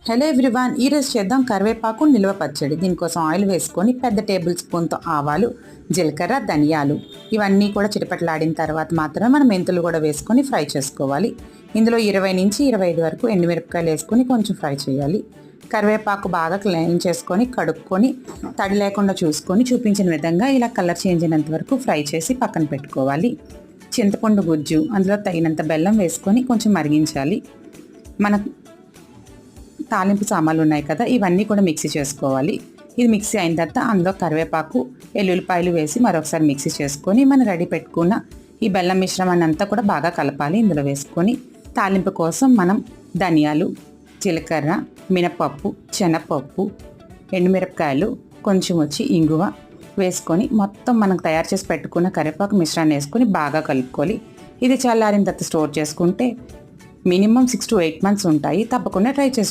Hello everyone, ఈరోజు చేద్దాం కరివేపాకు నిల్వ పచ్చడి. దీనికోసం ఆయిల్ వేసుకొని పెద్ద టేబుల్ స్పూన్తో ఆవాలు, జీలకర్ర, ధనియాలు ఇవన్నీ కూడా చిటపటలాడిన తర్వాత మాత్రమే మనం మెంతులు కూడా వేసుకొని ఫ్రై చేసుకోవాలి. ఇందులో 20 నుంచి 25 వరకు ఎండుమిరపకాయలు వేసుకొని కొంచెం ఫ్రై చేయాలి. కరివేపాకు బాగా క్లీన్ చేసుకొని కడుక్కొని తడి లేకుండా చూసుకొని చూపించిన విధంగా ఇలా కలర్ చేంజ్ అయినంత వరకు ఫ్రై చేసి పక్కన పెట్టుకోవాలి. చింతపండు గుజ్జు, అందులో తగినంత బెల్లం వేసుకొని కొంచెం మరిగించాలి. మన తాలింపు సామాన్లు ఉన్నాయి కదా, ఇవన్నీ కూడా మిక్సీ చేసుకోవాలి. ఇది మిక్సీ అయిన తర్వాత అందులో కరివేపాకు, ఎల్లుల్లిపాయలు వేసి మరొకసారి మిక్సీ చేసుకొని మనం రెడీ పెట్టుకున్న ఈ బెల్లం మిశ్రమాన్ని అంతా కూడా బాగా కలపాలి. ఇందులో వేసుకొని తాలింపు కోసం మనం ధనియాలు, జీలకర్ర, మినపప్పు, శనగపప్పు, ఎండుమిరపకాయలు, కొంచెం ఇంగువ వేసుకొని మొత్తం మనం తయారు చేసి పెట్టుకున్న కరివేపాకు మిశ్రాన్ని వేసుకొని బాగా కలుపుకోవాలి. ఇది చల్లారిన తర్వాత స్టోర్ చేసుకుంటే మినిమం 6 to 8 months ఉంటాయి. తప్పకుండా ట్రై చేసి